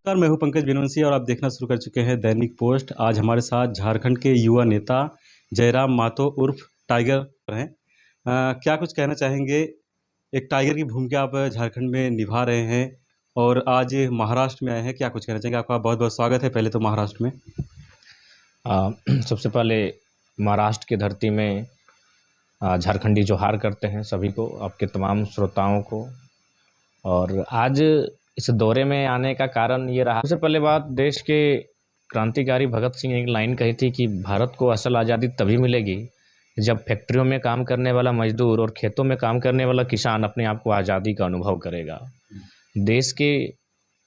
नमस्कार, मैं हूं पंकज बेनवंशी और आप देखना शुरू कर चुके हैं दैनिक पोस्ट। आज हमारे साथ झारखंड के युवा नेता जयराम मातो उर्फ टाइगर हैं। क्या कुछ कहना चाहेंगे? एक टाइगर की भूमिका आप झारखंड में निभा रहे हैं और आज महाराष्ट्र में आए हैं। क्या कुछ कहना चाहेंगे? आपका बहुत बहुत स्वागत है पहले तो महाराष्ट्र में। सबसे पहले महाराष्ट्र की धरती में झारखंडी जोहार करते हैं सभी को, आपके तमाम श्रोताओं को। और आज इस दौरे में आने का कारण ये रहा, सबसे पहले बात, देश के क्रांतिकारी भगत सिंह एक लाइन कही थी कि भारत को असल आज़ादी तभी मिलेगी जब फैक्ट्रियों में काम करने वाला मजदूर और खेतों में काम करने वाला किसान अपने आप को आज़ादी का अनुभव करेगा। देश के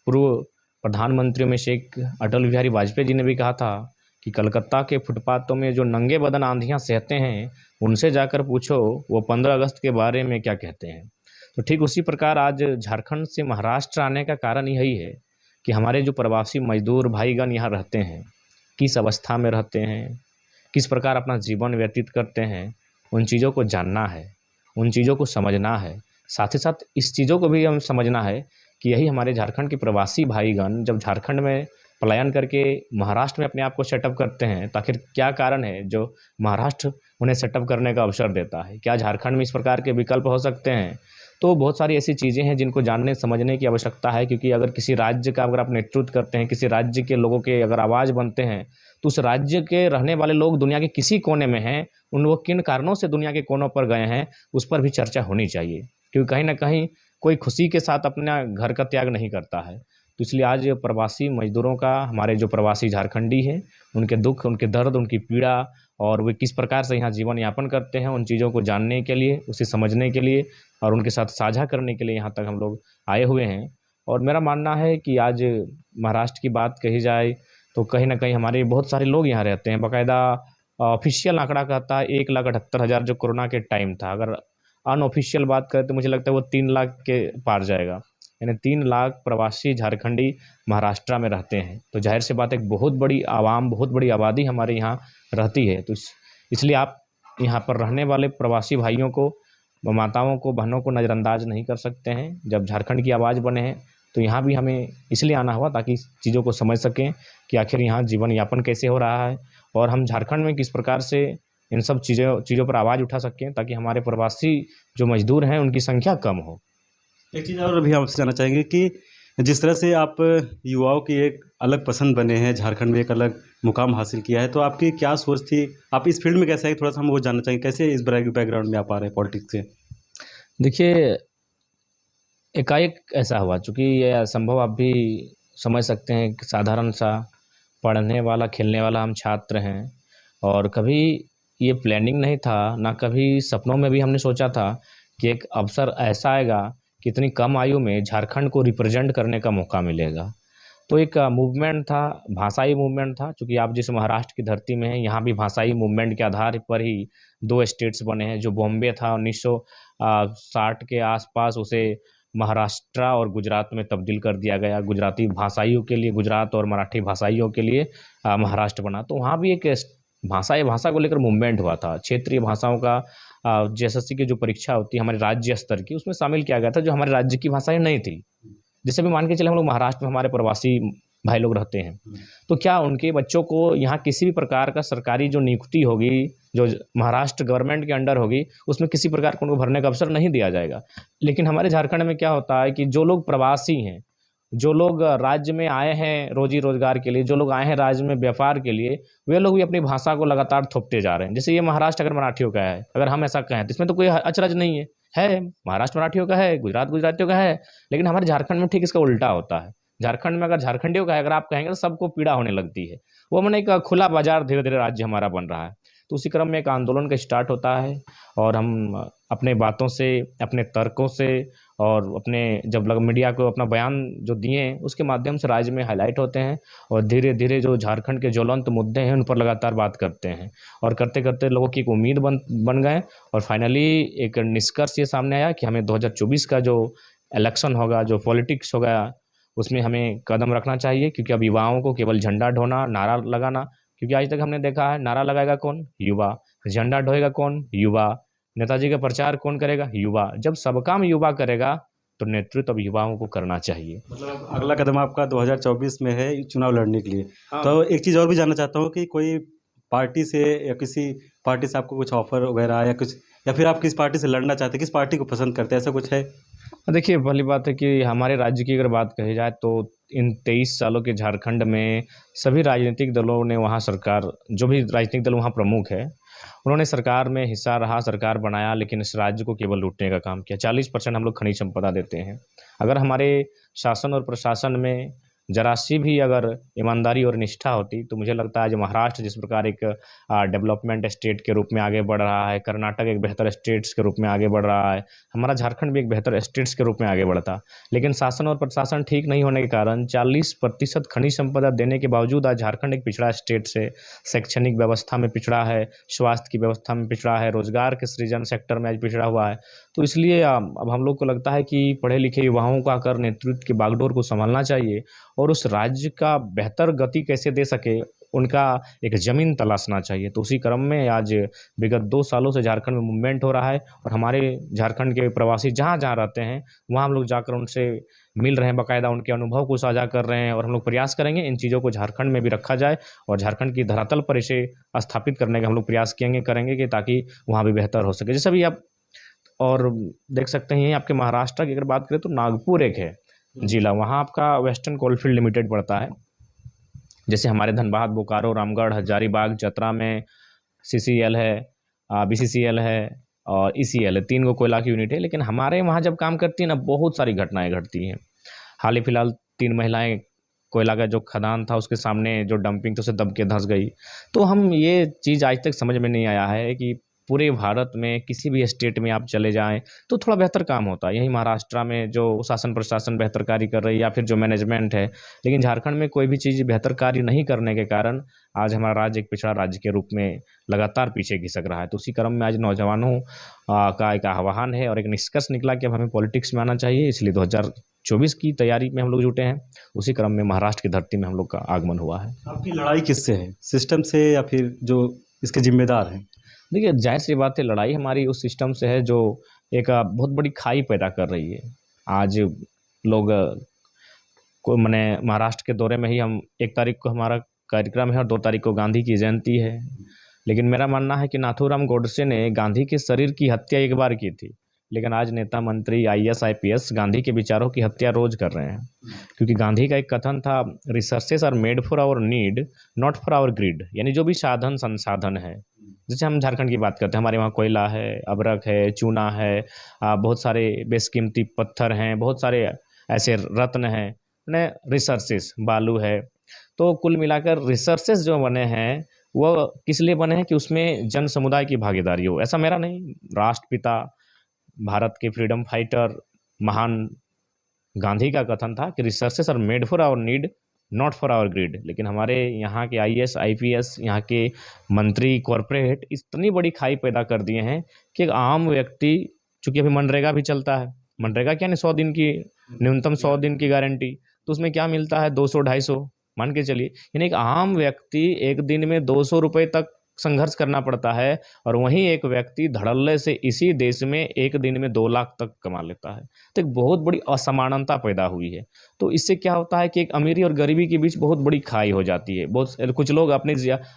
पूर्व प्रधानमंत्रियों में से एक अटल बिहारी वाजपेयी जी ने भी कहा था कि कलकत्ता के फुटपाथों में जो नंगे बदन आंधियाँ सहते हैं, उनसे जाकर पूछो वो 15 अगस्त के बारे में क्या कहते हैं। तो ठीक उसी प्रकार आज झारखंड से महाराष्ट्र आने का कारण यही है कि हमारे जो प्रवासी मजदूर भाईगण यहाँ रहते हैं, किस अवस्था में रहते हैं, किस प्रकार अपना जीवन व्यतीत करते हैं, उन चीज़ों को जानना है, उन चीज़ों को समझना है। साथ ही साथ इस चीज़ों को भी हम समझना है कि यही हमारे झारखंड के प्रवासी भाईगण जब झारखंड में पलायन करके महाराष्ट्र में अपने आप को सेटअप करते हैं, तो आखिर क्या कारण है जो महाराष्ट्र उन्हें सेटअप करने का अवसर देता है? क्या झारखंड में इस प्रकार के विकल्प हो सकते हैं? तो बहुत सारी ऐसी चीज़ें हैं जिनको जानने समझने की आवश्यकता है, क्योंकि अगर किसी राज्य का अगर आप नेतृत्व करते हैं, किसी राज्य के लोगों के अगर आवाज़ बनते हैं, तो उस राज्य के रहने वाले लोग दुनिया के किसी कोने में हैं, उन वो किन कारणों से दुनिया के कोनों पर गए हैं, उस पर भी चर्चा होनी चाहिए। क्योंकि कहीं ना कहीं कोई खुशी के साथ अपना घर का त्याग नहीं करता है। तो इसलिए आज प्रवासी मजदूरों का, हमारे जो प्रवासी झारखंडी हैं, उनके दुख, उनके दर्द, उनकी पीड़ा और वे किस प्रकार से यहाँ जीवन यापन करते हैं, उन चीज़ों को जानने के लिए, उसे समझने के लिए और उनके साथ साझा करने के लिए यहाँ तक हम लोग आए हुए हैं। और मेरा मानना है कि आज महाराष्ट्र की बात कही जाए तो कहीं ना कहीं हमारे बहुत सारे लोग यहाँ रहते हैं। बाकायदा ऑफिशियल आंकड़ा कहता है 1,78,000 जो कोरोना के टाइम था। अगर अनऑफिशियल बात करें तो मुझे लगता है वो 3 लाख के पार जाएगा। यानी 3 लाख प्रवासी झारखंडी महाराष्ट्र में रहते हैं। तो जाहिर सी बात है, एक बहुत बड़ी आवाम, बहुत बड़ी आबादी हमारे यहाँ रहती है। तो इसलिए आप यहाँ पर रहने वाले प्रवासी भाइयों को, माताओं को, बहनों को नज़रअंदाज नहीं कर सकते हैं। जब झारखंड की आवाज़ बने हैं तो यहाँ भी हमें इसलिए आना हुआ ताकि चीज़ों को समझ सकें कि आखिर यहाँ जीवन यापन कैसे हो रहा है और हम झारखंड में किस प्रकार से इन सब चीज़ों पर आवाज़ उठा सकें, ताकि हमारे प्रवासी जो मजदूर हैं उनकी संख्या कम हो। एक चीज़ और भी आपसे जानना चाहेंगे कि जिस तरह से आप युवाओं की एक अलग पसंद बने हैं, झारखंड में एक अलग मुकाम हासिल किया है, तो आपकी क्या सोच थी? आप इस फील्ड में कैसे आए? थोड़ा सा हम वो जानना चाहेंगे, कैसे इस बैकग्राउंड में आप आ रहे हैं पॉलिटिक्स से? देखिए, एकाएक ऐसा हुआ, चूँकि ये असंभव आप भी समझ सकते हैं कि साधारण सा पढ़ने वाला, खेलने वाला हम छात्र हैं और कभी ये प्लानिंग नहीं था, ना कभी सपनों में भी हमने सोचा था कि एक अवसर ऐसा आएगा कि इतनी कम आयु में झारखंड को रिप्रेजेंट करने का मौका मिलेगा। तो एक मूवमेंट था, भाषाई मूवमेंट था। चूँकि आप जिस महाराष्ट्र की धरती में हैं, यहाँ भी भाषाई मूवमेंट के आधार पर ही 2 स्टेट्स बने हैं। जो बॉम्बे था 1960 के आसपास, उसे महाराष्ट्र और गुजरात में तब्दील कर दिया गया। गुजराती भाषाइयों के लिए गुजरात और मराठी भाषाइयों के लिए महाराष्ट्र बना। तो वहाँ भी एक भाषा को लेकर मूवमेंट हुआ था। क्षेत्रीय भाषाओं का JSSC की जो परीक्षा होती है हमारे राज्य स्तर की, उसमें शामिल किया गया था जो हमारे राज्य की भाषाएं नहीं थी। जैसे भी मान के चले, हम लोग महाराष्ट्र में हमारे प्रवासी भाई लोग रहते हैं, तो क्या उनके बच्चों को यहाँ किसी भी प्रकार का सरकारी जो नियुक्ति होगी, जो महाराष्ट्र गवर्नमेंट के अंडर होगी, उसमें किसी प्रकार का उनको भरने का अवसर नहीं दिया जाएगा। लेकिन हमारे झारखंड में क्या होता है कि जो लोग प्रवासी हैं, जो लोग राज्य में आए हैं रोजी रोजगार के लिए, जो लोग आए हैं राज्य में व्यापार के लिए, वे लोग भी अपनी भाषा को लगातार थोपते जा रहे हैं। जैसे ये महाराष्ट्र अगर मराठियों का है, अगर हम ऐसा कहें तो इसमें तो कोई अचरज नहीं है। महाराष्ट्र मराठियों का है, गुजरात गुजरातियों का है, लेकिन हमारे झारखंड में ठीक इसका उल्टा होता है। झारखंड में अगर झारखंडियों का है, अगर आप कहेंगे तो सबको पीड़ा होने लगती है। वो मैंने एक खुला बाजार धीरे धीरे राज्य हमारा बन रहा है। तो उसी क्रम में एक आंदोलन का स्टार्ट होता है और हम अपने बातों से, अपने तर्कों से और अपने जब मीडिया को अपना बयान जो दिए उसके माध्यम से राज्य में हाईलाइट होते हैं और धीरे धीरे जो झारखंड के ज्वलंत मुद्दे हैं उन पर लगातार बात करते हैं। और करते करते लोगों की एक उम्मीद बन गए और फाइनली एक निष्कर्ष ये सामने आया कि हमें 2024 का जो इलेक्शन होगा, जो पॉलिटिक्स होगा, उसमें हमें कदम रखना चाहिए। क्योंकि अब युवाओं को केवल झंडा ढोना, नारा लगाना, क्योंकि आज तक हमने देखा है नारा लगाएगा कौन? युवा। झंडा ढोएगा कौन? युवा। नेताजी का प्रचार कौन करेगा? युवा। जब सब काम युवा करेगा तो नेतृत्व अब युवाओं को करना चाहिए। मतलब अगला कदम आपका 2024 में है चुनाव लड़ने के लिए। हाँ। तो एक चीज़ और भी जानना चाहता हूँ कि कोई पार्टी से या किसी पार्टी से आपको कुछ ऑफर वगैरह या कुछ, या फिर आप किस पार्टी से लड़ना चाहते हैं, किस पार्टी को पसंद करते हैं, ऐसा कुछ है? देखिए, पहली बात है कि हमारे राज्य की अगर बात कही जाए तो इन 23 सालों के झारखंड में सभी राजनीतिक दलों ने वहाँ सरकार, जो भी राजनीतिक दल वहाँ प्रमुख है, उन्होंने सरकार में हिस्सा रहा, सरकार बनाया, लेकिन इस राज्य को केवल लूटने का काम किया। 40% हम लोग खनिज संपदा देते हैं। अगर हमारे शासन और प्रशासन में जरा सी भी अगर ईमानदारी और निष्ठा होती तो मुझे लगता है आज महाराष्ट्र जिस प्रकार एक डेवलपमेंट स्टेट के रूप में आगे बढ़ रहा है, कर्नाटक एक बेहतर स्टेट्स के रूप में आगे बढ़ रहा है, हमारा झारखंड भी एक बेहतर स्टेट्स के रूप में आगे बढ़ता। लेकिन शासन और प्रशासन ठीक नहीं होने के कारण 40% खनिज संपदा देने के बावजूद आज झारखंड एक पिछड़ा स्टेट से शैक्षणिक व्यवस्था में पिछड़ा है, स्वास्थ्य की व्यवस्था में पिछड़ा है, रोजगार के सृजन सेक्टर में आज पिछड़ा हुआ है। तो इसलिए अब हम लोग को लगता है कि पढ़े लिखे युवाओं को आकर नेतृत्व की बागडोर को संभालना चाहिए और उस राज्य का बेहतर गति कैसे दे सके, उनका एक ज़मीन तलाशना चाहिए। तो उसी क्रम में आज विगत 2 सालों से झारखंड में मूवमेंट हो रहा है और हमारे झारखंड के प्रवासी जहाँ जहाँ रहते हैं वहाँ हम लोग जाकर उनसे मिल रहे हैं, बाकायदा उनके अनुभव को साझा कर रहे हैं और हम लोग प्रयास करेंगे इन चीज़ों को झारखंड में भी रखा जाए और झारखंड की धरातल पर इसे स्थापित करने का हम लोग प्रयास करेंगे कि ताकि वहाँ भी बेहतर हो सके। जैसे अभी आप और देख सकते हैं आपके महाराष्ट्र की अगर बात करें तो नागपुर एक है जिला, वहाँ आपका वेस्टर्न कोलफील्ड लिमिटेड पड़ता है। जैसे हमारे धनबाद, बोकारो, रामगढ़, हजारीबाग, चतरा में CCL है, BCCL है और ECL है, 3 गो कोयला की यूनिट है। लेकिन हमारे वहाँ जब काम करती है ना, बहुत सारी घटनाएं घटती हैं। हाल ही फिलहाल 3 महिलाएं कोयला का जो खदान था उसके सामने जो डंपिंग तो उसे दब के धंस गई। तो हम ये चीज़ आज तक समझ में नहीं आया है कि पूरे भारत में किसी भी स्टेट में आप चले जाएं तो थोड़ा बेहतर काम होता है। यही महाराष्ट्र में जो शासन प्रशासन बेहतर कार्य कर रही है या फिर जो मैनेजमेंट है, लेकिन झारखंड में कोई भी चीज़ बेहतर कार्य नहीं करने के कारण आज हमारा राज्य एक पिछड़ा राज्य के रूप में लगातार पीछे घिसक रहा है। तो उसी क्रम में आज नौजवानों का एक आह्वान है और एक निष्कर्ष निकला कि अब हमें पॉलिटिक्स में आना चाहिए, इसलिए 2024 की तैयारी में हम लोग जुटे हैं। उसी क्रम में महाराष्ट्र की धरती में हम लोग का आगमन हुआ है। आपकी लड़ाई किससे है, सिस्टम से या फिर जो इसके जिम्मेदार हैं? देखिए, जाहिर सी बात है, लड़ाई हमारी उस सिस्टम से है जो एक बहुत बड़ी खाई पैदा कर रही है। आज लोग को मैंने महाराष्ट्र के दौरे में ही हम 1 तारीख को हमारा कार्यक्रम है और 2 तारीख को गांधी की जयंती है। लेकिन मेरा मानना है कि नाथूराम गोडसे ने गांधी के शरीर की हत्या एक बार की थी, लेकिन आज नेता मंत्री IAS IPS गांधी के विचारों की हत्या रोज कर रहे हैं। क्योंकि गांधी का एक कथन था, resources are made for our need not for our greed. यानी जो भी साधन संसाधन है, जैसे हम झारखंड की बात करते हैं, हमारे वहाँ कोयला है, अबरक है, चूना है, बहुत सारे बेशकीमती पत्थर हैं, बहुत सारे ऐसे रत्न हैं, रिसोर्सेस बालू है। तो कुल मिलाकर रिसोर्सेस जो बने हैं वो किस लिए बने हैं कि उसमें जन समुदाय की भागीदारी हो। ऐसा मेरा नहीं, राष्ट्रपिता भारत के फ्रीडम फाइटर महान गांधी का कथन था कि resources are made for our need not for our greed. लेकिन हमारे यहाँ के IAS IPS, यहाँ के मंत्री, कॉरपोरेट इतनी बड़ी खाई पैदा कर दिए हैं कि एक आम व्यक्ति, चूँकि अभी मनरेगा भी चलता है, मनरेगा क्या नहीं, 100 दिन की न्यूनतम 100 दिन की गारंटी, तो उसमें क्या मिलता है 200-250 मान के चलिए। यानी एक आम व्यक्ति एक दिन में 200 रुपये तक संघर्ष करना पड़ता है और वहीं एक व्यक्ति धड़ल्ले से इसी देश में एक दिन में 2 लाख तक कमा लेता है। तो एक बहुत बड़ी असमानता पैदा हुई है। तो इससे क्या होता है कि एक अमीरी और गरीबी के बीच बहुत बड़ी खाई हो जाती है। बहुत कुछ लोग अपने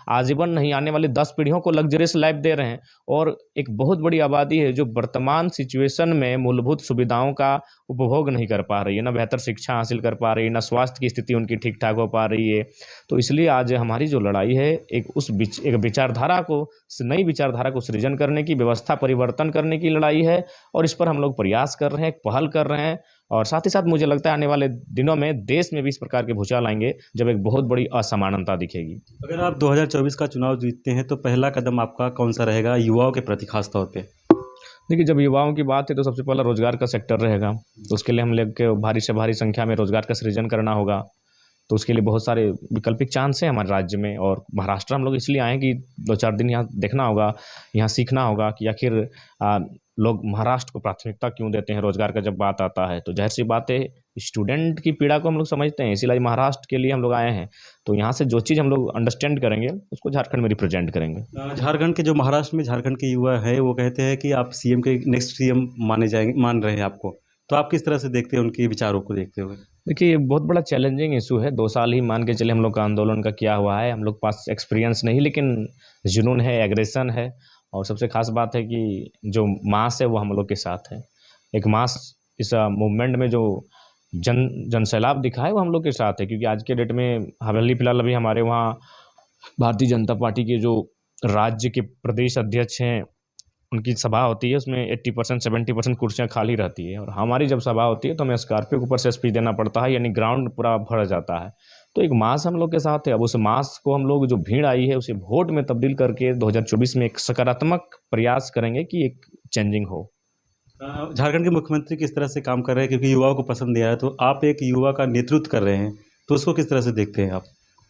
आजीवन नहीं, आने वाले 10 पीढ़ियों को लग्जरियस लाइफ दे रहे हैं और एक बहुत बड़ी आबादी है जो वर्तमान सिचुएशन में मूलभूत सुविधाओं का उपभोग नहीं कर पा रही है, ना बेहतर शिक्षा हासिल कर पा रही है, ना स्वास्थ्य की स्थिति उनकी ठीक ठाक हो पा रही है। तो इसलिए आज हमारी जो लड़ाई है एक विचारधारा को, नई विचारधारा को सृजन करने की, व्यवस्था परिवर्तन करने की लड़ाई है और इस पर हम लोग प्रयास कर रहे हैं, पहल कर रहे हैं। और साथ ही साथ मुझे लगता है आने वाले दिनों में देश में भी इस प्रकार के भूचाल आएंगे जब एक बहुत बड़ी असमानता दिखेगी। अगर आप 2024 का चुनाव जीतते हैं तो पहला कदम आपका कौन सा रहेगा युवाओं के प्रति खास तौर पे? देखिए, जब युवाओं की बात है तो सबसे पहला रोजगार का सेक्टर रहेगा। तो उसके लिए हम लोग के भारी से भारी संख्या में रोजगार का सृजन करना होगा। तो उसके लिए बहुत सारे वैकल्पिक चांस हैं हमारे राज्य में और महाराष्ट्र हम लोग इसलिए आए कि 2-4 दिन यहाँ देखना होगा, यहाँ सीखना होगा कि आखिर लोग महाराष्ट्र को प्राथमिकता क्यों देते हैं रोजगार का जब बात आता है। तो जाहिर सी बात है, स्टूडेंट की पीड़ा को हम लोग समझते हैं, इसीलिए महाराष्ट्र के लिए हम लोग आए हैं। तो यहाँ से जो चीज़ हम लोग अंडरस्टैंड करेंगे उसको झारखंड में रिप्रेजेंट करेंगे। झारखंड के जो महाराष्ट्र में झारखंड के युवा है वो कहते हैं कि आप CM के नेक्स्ट CM मान रहे हैं आपको, तो आप किस तरह से देखते हैं उनके विचारों को देखते हुए? देखिए, ये बहुत बड़ा चैलेंजिंग इशू है। 2 साल ही मान के चलिए हम लोग का आंदोलन का किया हुआ है। हम लोग के पास एक्सपीरियंस नहीं, लेकिन जुनून है, एग्रेशन है, और सबसे ख़ास बात है कि जो मास है वो हम लोग के साथ है। एक मास इस मूवमेंट में जो जनसैलाब दिखा है वो हम लोग के साथ है, क्योंकि आज के डेट में हाल ही फिलहाल अभी हमारे वहाँ भारतीय जनता पार्टी के जो राज्य के प्रदेश अध्यक्ष हैं, उनकी सभा होती है, उसमें 80% 70% कुर्सियाँ खाली रहती है, और हमारी जब सभा होती है तो हमें स्कॉर्पियो के ऊपर से स्पीच देना पड़ता है, यानी ग्राउंड पूरा भर जाता है। तो एक मास हम लोग के साथ है। अब उस मास को हम लोग, जो भीड़ आई है, उसे वोट में तब्दील करके 2024 में एक सकारात्मक प्रयास करेंगे कि एक चेंजिंग हो। झारखंड के मुख्यमंत्री किस तरह से काम कर रहे हैं, क्योंकि युवाओं को पसंद नहीं आया, तो आप एक युवा का नेतृत्व कर रहे हैं, तो उसको किस तरह से देखते हैं आप?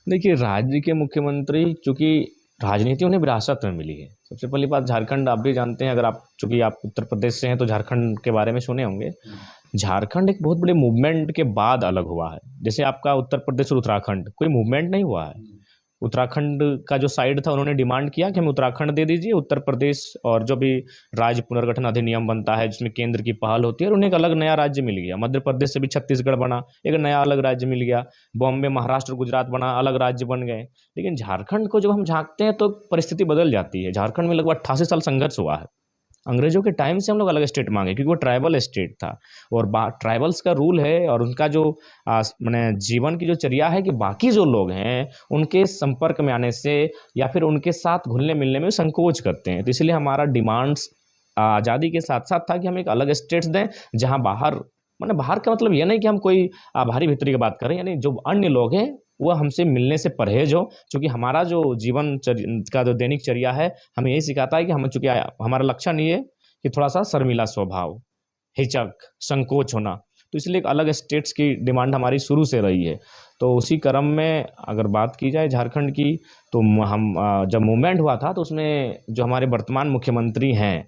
देखिए, राज्य के मुख्यमंत्री, चूँकि राजनीति उन्हें विरासत में मिली है। सबसे पहली बात, झारखंड आप भी जानते हैं, अगर आप, चूँकि आप उत्तर प्रदेश से हैं तो झारखंड के बारे में सुने होंगे। झारखंड एक बहुत बड़े मूवमेंट के बाद अलग हुआ है। जैसे आपका उत्तर प्रदेश और उत्तराखंड, कोई मूवमेंट नहीं हुआ है। उत्तराखंड का जो साइड था, उन्होंने डिमांड किया कि हमें उत्तराखंड दे दीजिए। उत्तर प्रदेश और जो भी राज्य पुनर्गठन अधिनियम बनता है, जिसमें केंद्र की पहल होती है, और उन्हें एक अलग नया राज्य मिल गया। मध्य प्रदेश से भी छत्तीसगढ़ बना, एक नया अलग राज्य मिल गया। बॉम्बे, महाराष्ट्र, गुजरात बना, अलग राज्य बन गए। लेकिन झारखंड को जब हम झांकते हैं तो परिस्थिति बदल जाती है। झारखंड में लगभग 88 साल संघर्ष हुआ है। अंग्रेजों के टाइम से हम लोग अलग स्टेट मांगे, क्योंकि वो ट्राइबल स्टेट था, और ट्राइबल्स का रूल है, और उनका जो मैंने जीवन की जो चर्या है कि बाकी जो लोग हैं उनके संपर्क में आने से या फिर उनके साथ घुलने मिलने में संकोच करते हैं। तो इसलिए हमारा डिमांड्स आज़ादी के साथ साथ था कि हम एक अलग स्टेट्स दें, जहाँ बाहर, मैंने बाहर का मतलब ये नहीं कि हम कोई बाहरी भीतरी की बात करें, यानी जो अन्य लोग हैं वो हमसे मिलने से परहेज हो। क्योंकि हमारा जो जीवन का जो दैनिक चर्या है, हमें यही सिखाता है कि हम, चूँकि हमारा लक्षण ये है कि थोड़ा सा शर्मीला स्वभाव, हिचक, संकोच होना, तो इसलिए एक अलग स्टेट्स की डिमांड हमारी शुरू से रही है। तो उसी क्रम में अगर बात की जाए झारखंड की, तो हम जब मूवमेंट हुआ था तो उसमें जो हमारे वर्तमान मुख्यमंत्री हैं,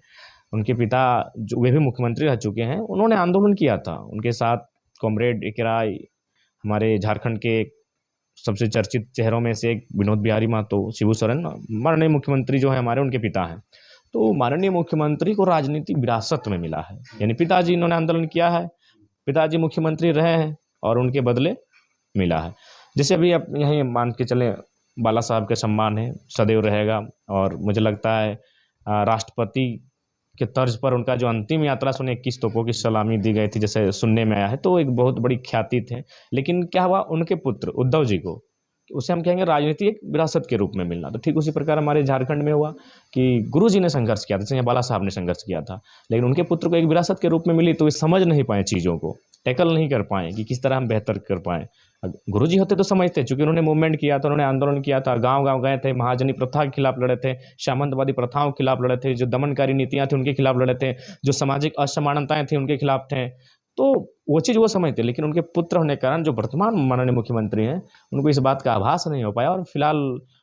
उनके पिता जो वे भी मुख्यमंत्री रह चुके हैं, उन्होंने आंदोलन किया था। उनके साथ कॉमरेड इकराई, हमारे झारखंड के सबसे चर्चित चेहरों में से एक विनोद बिहारी महतो, शिबू सोरेन, माननीय मुख्यमंत्री जो है हमारे, उनके पिता हैं। तो माननीय मुख्यमंत्री को राजनीति विरासत में मिला है, यानी पिताजी इन्होंने आंदोलन किया है, पिताजी मुख्यमंत्री रहे हैं, और उनके बदले मिला है। जैसे अभी आप यहीं मान के चलें, बाला साहब के सम्मान है, सदैव रहेगा, और मुझे लगता है राष्ट्रपति के तर्ज पर उनका जो अंतिम यात्रा से उन्हें 21 तोपों की सलामी दी गई थी, जैसे सुनने में आया है, तो एक बहुत बड़ी ख्याति थे। लेकिन क्या हुआ, उनके पुत्र उद्धव जी को, उसे हम कहेंगे राजनीति एक विरासत के रूप में मिलना। तो ठीक उसी प्रकार हमारे झारखंड में हुआ कि गुरु जी ने संघर्ष किया था, जैसे बाला साहब ने संघर्ष किया था, लेकिन उनके पुत्र को एक विरासत के रूप में मिली, तो वे समझ नहीं पाए चीज़ों को, टैकल नहीं कर पाए कि किस तरह हम बेहतर कर पाएँ। गुरु जी होते तो समझते, चूँकि उन्होंने मूवमेंट किया था, उन्होंने आंदोलन किया था, गाँव-गाँव गए थे, महाजनी प्रथा के खिलाफ लड़े थे, सामंतवादी प्रथाओं के खिलाफ लड़े थे, जो दमनकारी नीतियाँ थी उनके खिलाफ लड़े थे, जो सामाजिक असमानताएँ थी उनके खिलाफ थे। तो वो चीज़ वो समझते, लेकिन उनके पुत्र होने के कारण, जो वर्तमान माननीय मुख्यमंत्री हैं, उनको इस बात का आभास नहीं हो पाया, और फिलहाल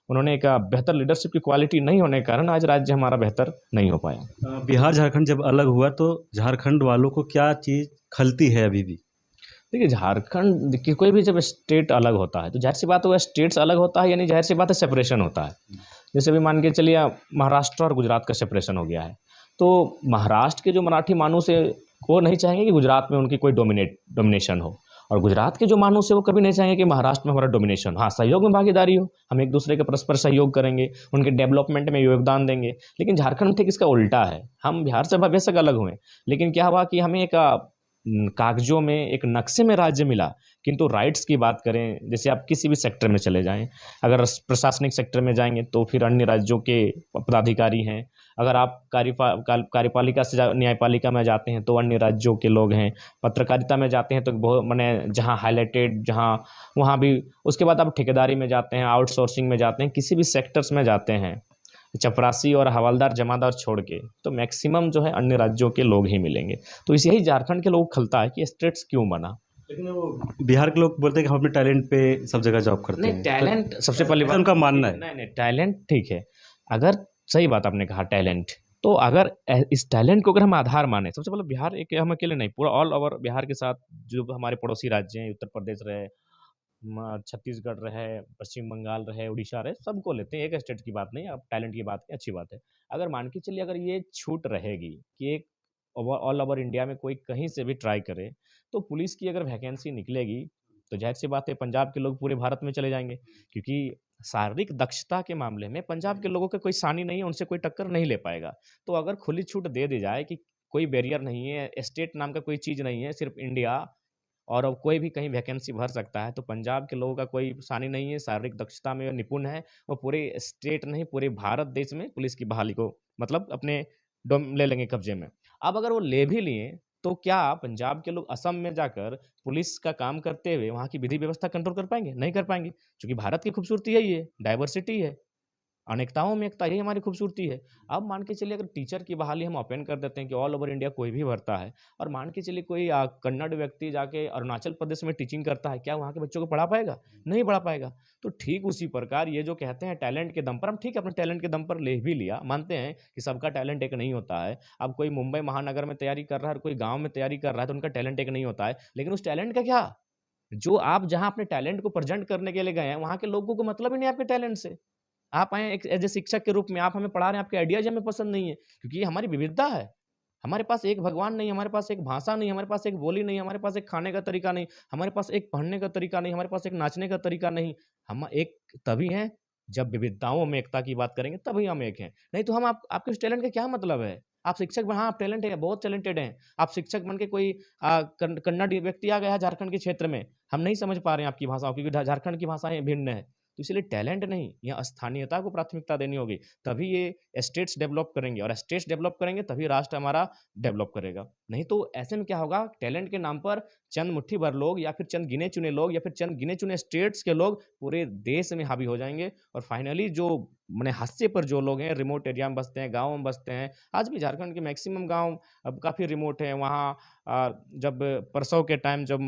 उन्होंने एक बेहतर लीडरशिप की क्वालिटी नहीं होने के कारण आज राज्य हमारा बेहतर नहीं हो पाया। बिहार झारखंड जब अलग हुआ तो झारखंड वालों को क्या चीज़ खलती है अभी भी? देखिए, झारखंड की कोई भी जब स्टेट अलग होता है तो ज़ाहिर सी बात है, वो स्टेट्स अलग होता है, यानी ज़ाहिर सी बात है सेपरेशन होता है। जैसे अभी मान के चलिए महाराष्ट्र और गुजरात का सेपरेशन हो गया है, तो महाराष्ट्र के जो मराठी मानूस है वो नहीं चाहेंगे कि गुजरात में उनकी कोई डोमिनेशन हो, और गुजरात के जो मानूस है वो कभी नहीं चाहेंगे कि महाराष्ट्र में हमारा डोमिनेशन। हाँ, सहयोग में भागीदारी हो, हम एक दूसरे के परस्पर सहयोग करेंगे, उनके डेवलपमेंट में योगदान देंगे। लेकिन झारखंड में ठीक इसका उल्टा है, हम बिहार से बेशक अलग हुए, लेकिन क्या हुआ कि हमें एक कागजों में एक नक्शे में राज्य मिला, किंतु राइट्स की बात करें, जैसे आप किसी भी सेक्टर में चले जाएं, अगर प्रशासनिक सेक्टर में जाएंगे तो फिर अन्य राज्यों के पदाधिकारी हैं, अगर आप कार्यपालिका से न्यायपालिका में जाते हैं तो अन्य राज्यों के लोग हैं, पत्रकारिता में जाते हैं तो बहुत माने जहाँ हाईलाइटेड, जहाँ वहाँ भी, उसके बाद आप ठेकेदारी में जाते हैं, आउटसोर्सिंग में जाते हैं, किसी भी सेक्टर्स में जाते हैं, चपरासी और हवलदार जमादार छोड़ के, तो मैक्सिमम जो है अन्य राज्यों के लोग ही मिलेंगे। तो इसे ही झारखंड के लोग खलता है कि स्टेट्स क्यों बना। लेकिन वो बिहार के लोग बोलते हैं कि हम अपने टैलेंट पे सब जगह जॉब करते नहीं, हैं, टैलेंट सबसे पहली ऐसा बात, उनका मानना है। नहीं नहीं, टैलेंट ठीक है, अगर सही बात आपने कहा टैलेंट, तो अगर इस टैलेंट को अगर हम आधार माने, सबसे पहले बिहार, एक हम अकेले नहीं, पूरा ऑल ओवर बिहार के साथ जो हमारे पड़ोसी राज्य हैं, उत्तर प्रदेश रहे, छत्तीसगढ़ रहे, पश्चिम बंगाल रहे, उड़ीसा रहे, सबको लेते हैं, एक स्टेट की बात नहीं, अब टैलेंट की बात की अच्छी बात है। अगर मान के चलिए, अगर ये छूट रहेगी कि एक ऑल ओवर इंडिया में कोई कहीं से भी ट्राई करे, तो पुलिस की अगर वैकेंसी निकलेगी, तो ज़ाहिर-सी बात है पंजाब के लोग पूरे भारत में चले जाएँगे। क्योंकि शारीरिक दक्षता के मामले में पंजाब के लोगों का कोई सानी नहीं है, उनसे कोई टक्कर नहीं ले पाएगा। तो अगर खुली छूट दे दी जाए कि कोई बैरियर नहीं है, स्टेट नाम का कोई चीज़ नहीं है, सिर्फ़ इंडिया और अब कोई भी कहीं वैकेंसी भर सकता है, तो पंजाब के लोगों का कोई सानी नहीं है, शारीरिक दक्षता में निपुण है, वो पूरे स्टेट नहीं, पूरे भारत देश में पुलिस की बहाली को मतलब अपने डोम ले लेंगे कब्ज़े में। अब अगर वो ले भी लिए, तो क्या पंजाब के लोग असम में जाकर पुलिस का काम करते हुए वहाँ की विधि व्यवस्था कंट्रोल कर पाएँगे? नहीं कर पाएँगे, क्योंकि भारत की खूबसूरती यही है, डाइवर्सिटी है। अनेकताओं में एकता, यही हमारी खूबसूरती है। अब मान के चलिए अगर टीचर की बहाली हम ओपन कर देते हैं कि ऑल ओवर इंडिया कोई भी भरता है और मान के चलिए कोई कन्नड़ व्यक्ति जाके अरुणाचल प्रदेश में टीचिंग करता है, क्या वहाँ के बच्चों को पढ़ा पाएगा? नहीं पढ़ा पाएगा। तो ठीक उसी प्रकार ये जो कहते हैं टैलेंट के दम पर, हम ठीक है अपने टैलेंट के दम पर ले भी लिया, मानते हैं कि सबका टैलेंट एक नहीं होता है। अब कोई मुंबई महानगर में तैयारी कर रहा है और कोई गाँव में तैयारी कर रहा है, तो उनका टैलेंट एक नहीं होता है। लेकिन उस टैलेंट का क्या? जो आप जहाँ अपने टैलेंट को प्रेज़ेंट करने के लिए गए हैं, वहाँ के लोगों को मतलब ही नहीं है आपके टैलेंट से। आप आए एक एज़ ए शिक्षक के रूप में, आप हमें पढ़ा रहे हैं, आपके आइडियाज़ हमें पसंद नहीं है, क्योंकि ये हमारी विविधता है। हमारे पास एक भगवान नहीं है, हमारे पास एक भाषा नहीं है, हमारे पास एक बोली नहीं है, हमारे पास एक खाने का तरीका नहीं, हमारे पास एक पढ़ने का तरीका नहीं, हमारे पास एक नाचने का तरीका नहीं। हम एक तभी हैं, जब विविधताओं में एकता की बात करेंगे, तभी हम एक हैं। नहीं तो हम आप आपके उस टैलेंट का क्या मतलब है? आप शिक्षक हाँ, आप टैलेंट है, बहुत टैलेंटेड हैं। आप शिक्षक बन के कोई कन्नड़ व्यक्ति आ गया है झारखंड के क्षेत्र में, हम नहीं समझ पा रहे हैं आपकी भाषाओं क्योंकि झारखंड की भाषाएँ भिन्न हैं। तो इसलिए टैलेंट नहीं, यहाँ स्थानीयता को प्राथमिकता देनी होगी, तभी ये स्टेट्स डेवलप करेंगे और स्टेट्स डेवलप करेंगे तभी राष्ट्र हमारा डेवलप करेगा। नहीं तो ऐसे में क्या होगा, टैलेंट के नाम पर चंद मुट्ठी भर लोग या फिर चंद गिने-चुने लोग या फिर चंद गिने-चुने स्टेट्स के लोग पूरे देश में हावी हो जाएँगे और फाइनली जो माने हाशिए पर जो लोग हैं, रिमोट एरिया में बसते हैं, गाँव में बसते हैं, आज भी झारखंड के मैक्सिमम गाँव अब काफ़ी रिमोट हैं, वहाँ जब प्रसव के टाइम जब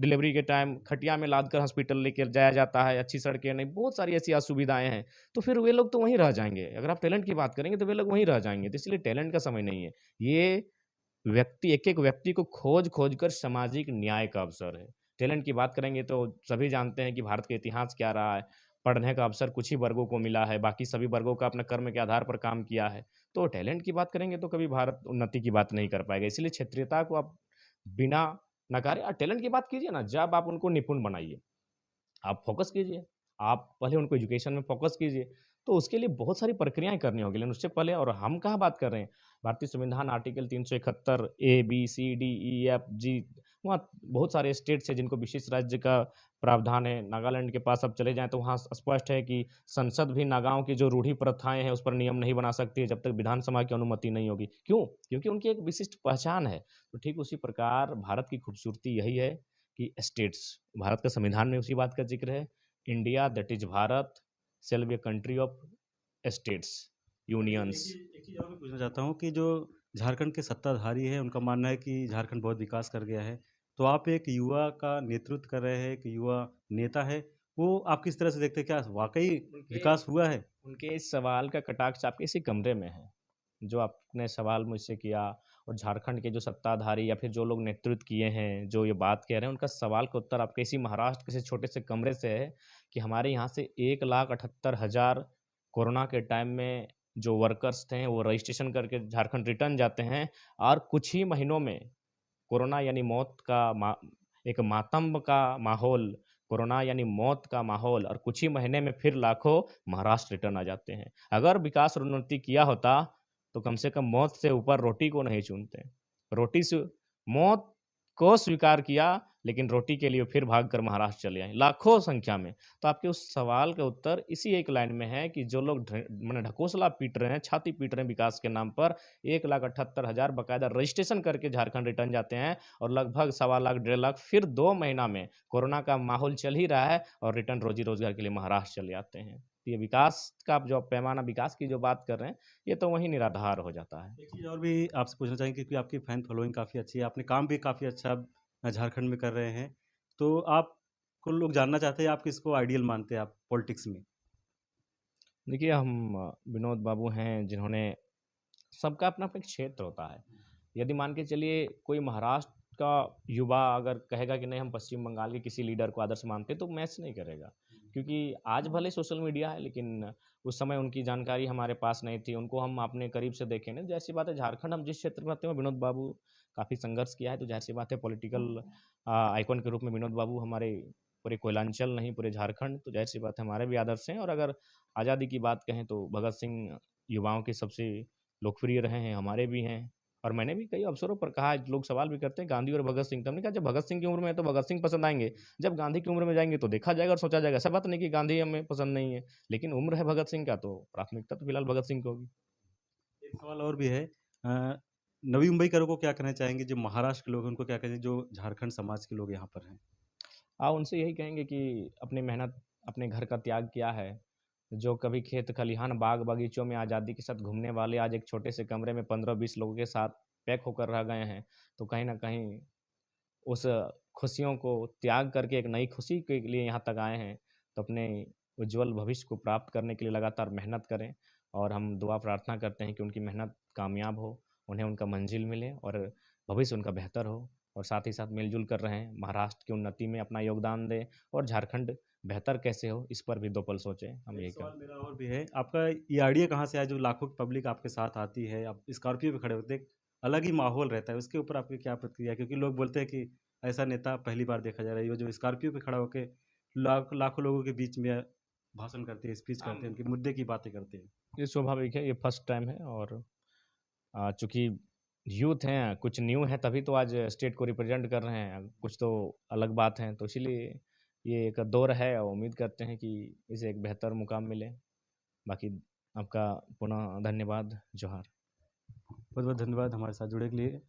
डिलीवरी के टाइम खटिया में लाद कर हॉस्पिटल लेके जाया जाता है, अच्छी सड़कें नहीं, बहुत सारी ऐसी असुविधाएँ हैं। तो फिर वे लोग तो वहीं रह जाएँगे। अगर आप टैलेंट की बात करेंगे तो वे लोग वहीं रह जाएँगे। तो इसलिए टैलेंट का समय नहीं है। ये व्यक्ति एक-एक व्यक्ति को खोज-खोज कर सामाजिक न्याय का अवसर है। टैलेंट की बात करेंगे तो सभी जानते हैं कि भारत का इतिहास क्या रहा है। पढ़ने का अवसर कुछ ही वर्गों को मिला है, बाकी सभी वर्गों का अपने कर्म के आधार पर काम किया है। तो टैलेंट की बात करेंगे तो कभी भारत उन्नति की बात नहीं कर पाएगा। इसलिए क्षेत्रीयता को आप बिना नकारे टैलेंट की बात कीजिए ना, जब आप उनको निपुण बनाइए। आप फ़ोकस कीजिए। आप पहले उनको एजुकेशन में फ़ोकस कीजिए। तो उसके लिए बहुत सारी प्रक्रियाएँ करनी होगी, लेकिन उससे पहले और हम कहाँ बात कर रहे हैं। भारतीय संविधान आर्टिकल 371 ए, बी, सी, डी, ई, एफ, जी वहाँ बहुत सारे स्टेट्स हैं जिनको विशेष राज्य का प्रावधान है। नागालैंड के पास आप चले जाएँ तो वहाँ स्पष्ट है कि संसद भी नागाओं की जो रूढ़ि प्रथाएँ हैं, उस पर नियम नहीं बना सकती है जब तक विधानसभा की अनुमति नहीं होगी। क्यों? क्योंकि उनकी एक विशिष्ट पहचान है। तो ठीक उसी प्रकार भारत की खूबसूरती यही है कि स्टेट्स भारत का संविधान में उसी बात का ज़िक्र है, India that is Bharat shall be a country of states, unions. एक चीज़ और मैं पूछना चाहता हूँ कि जो झारखंड के सत्ताधारी हैं, उनका मानना है कि झारखंड बहुत विकास कर गया है। तो आप एक युवा का नेतृत्व कर रहे हैं, एक युवा नेता है, वो आप किस तरह से देखते हैं? क्या वाक़ई उनके विकास हुआ है? उनके इस सवाल का कटाक्ष आपके इसी कमरे में है, जो आपने सवाल मुझसे किया और झारखंड के जो सत्ताधारी या फिर जो लोग नेतृत्व किए हैं, जो ये बात कह रहे हैं, उनका सवाल का उत्तर आपके इसी महाराष्ट्र के इसी छोटे से कमरे से है कि हमारे यहाँ से 1,78,000 कोरोना के टाइम में जो वर्कर्स थे, वो रजिस्ट्रेशन करके झारखंड रिटर्न जाते हैं और कुछ ही महीनों में कोरोना यानी मौत का एक मातम का माहौल, कोरोना यानी मौत का माहौल और कुछ ही महीने में फिर लाखों महाराष्ट्र रिटर्न आ जाते हैं। अगर विकास और उन्नति किया होता, तो कम से कम मौत से ऊपर रोटी को नहीं चूनते। रोटी से मौत को स्वीकार किया, लेकिन रोटी के लिए फिर भागकर महाराष्ट्र चले आए, लाखों संख्या में। तो आपके उस सवाल का उत्तर इसी एक लाइन में है कि जो लोग माने ढकोसला पीट रहे हैं, छाती पीट रहे हैं विकास के नाम पर, 1,78,000 बकायदा रजिस्ट्रेशन करके झारखंड रिटर्न जाते हैं और लगभग सवा लाख, 1.5 लाख फिर 2 महीना में कोरोना का माहौल चल ही रहा है और रिटर्न रोज़ी-रोज़गार के लिए महाराष्ट्र चले आते हैं। तो ये विकास का जो आप पैमाना विकास की जो बात कर रहे हैं, ये तो वहीं निराधार हो जाता है। एक चीज़ और भी आपसे पूछना चाहेंगे क्योंकि आपकी फैन फॉलोइंग काफ़ी अच्छी है, आपने काम भी काफ़ी अच्छा झारखंड में कर रहे हैं। तो आपको लोग जानना चाहते हैं, आप किसको आइडियल मानते हैं आप पॉलिटिक्स में? देखिए, हम विनोद बाबू हैं जिन्होंने सबका अपना-अपना एक क्षेत्र होता है। यदि मान के चलिए कोई महाराष्ट्र का युवा अगर कहेगा कि नहीं हम पश्चिम बंगाल के किसी लीडर को आदर्श मानते हैं तो मैच नहीं करेगा। क्योंकि आज भले सोशल मीडिया है, लेकिन उस समय उनकी जानकारी हमारे पास नहीं थी। उनको हम अपने करीब से देखे नहीं, ज़ाहिर-सी बात है झारखंड हम जिस क्षेत्र में रहते हैं, विनोद बाबू काफ़ी संघर्ष किया है, तो ज़ाहिर-सी बात है पॉलिटिकल आइकॉन के रूप में विनोद बाबू हमारे पूरे कोयलांचल नहीं, पूरे झारखंड, तो ज़ाहिर-सी बात है हमारे भी आदर्श हैं। और अगर आज़ादी की बात कहें तो भगत सिंह युवाओं के सबसे लोकप्रिय रहे हैं, हमारे भी हैं। और मैंने भी कई अवसरों पर कहा है, लोग सवाल भी करते हैं गांधी और भगत सिंह, तो हमने कहा जब भगत सिंह की उम्र में है तो भगत सिंह पसंद आएँगे, जब गांधी की उम्र में जाएँगे तो देखा जाएगा और सोचा जाएगा। ऐसा बात नहीं कि गांधी हमें पसंद नहीं है, लेकिन उम्र है भगत सिंह का तो प्राथमिकता तो फिलहाल भगत सिंह को होगी। एक सवाल और भी है नवी मुंबईकरों को क्या कहना चाहेंगे जो महाराष्ट्र के लोग हैं उनको क्या कहेंगे जो झारखंड समाज के लोग यहाँ पर हैं? उनसे यही कहेंगे कि अपनी मेहनत, अपने घर का त्याग किया है। जो कभी खेत खलिहान, बाग बगीचों में आज़ादी के साथ घूमने वाले आज एक छोटे से कमरे में 15-20 लोगों के साथ पैक होकर रह गए हैं, तो कहीं न कहीं उस खुशियों को त्याग करके एक नई खुशी के लिए यहाँ तक आए हैं, तो अपने उज्ज्वल भविष्य को प्राप्त करने के लिए लगातार मेहनत करें। और हम दुआ प्रार्थना करते हैं कि उनकी मेहनत कामयाब हो, उन्हें उनका मंज़िल मिले और भविष्य उनका बेहतर हो। और साथ ही साथ मिल-जुल कर रहें, महाराष्ट्र की उन्नति में अपना योगदान दें और झारखंड बेहतर कैसे हो, इस पर भी 2 पल सोचें, हम एक यही सवाल कहते हैं। मेरा और भी है, आपका ये आइडिया कहाँ से आया जो लाखों की पब्लिक आपके साथ आती है, आप स्कॉर्पियो पे खड़े होते हैं, एक अलग ही माहौल रहता है, उसके ऊपर आपकी क्या प्रतिक्रिया है? क्योंकि लोग बोलते हैं कि ऐसा नेता पहली बार देखा जा रहा है, ये जो स्कॉर्पियो पे खड़ा होके लाखों लोगों के बीच में भाषण करते हैं, स्पीच करते हैं, उनके मुद्दे की बातें करते हैं। ये स्वाभाविक है, ये फर्स्ट टाइम है और चूँकि यूथ हैं, कुछ न्यू हैं तभी तो आज स्टेट को रिप्रेज़ेंट कर रहे हैं, कुछ तो अलग बात है, तो इसीलिए ये एक दौर है और उम्मीद करते हैं कि इसे एक बेहतर मुकाम मिले। बाकी आपका पुनः धन्यवाद, जोहार। बहुत-बहुत धन्यवाद हमारे साथ जुड़ने के लिए।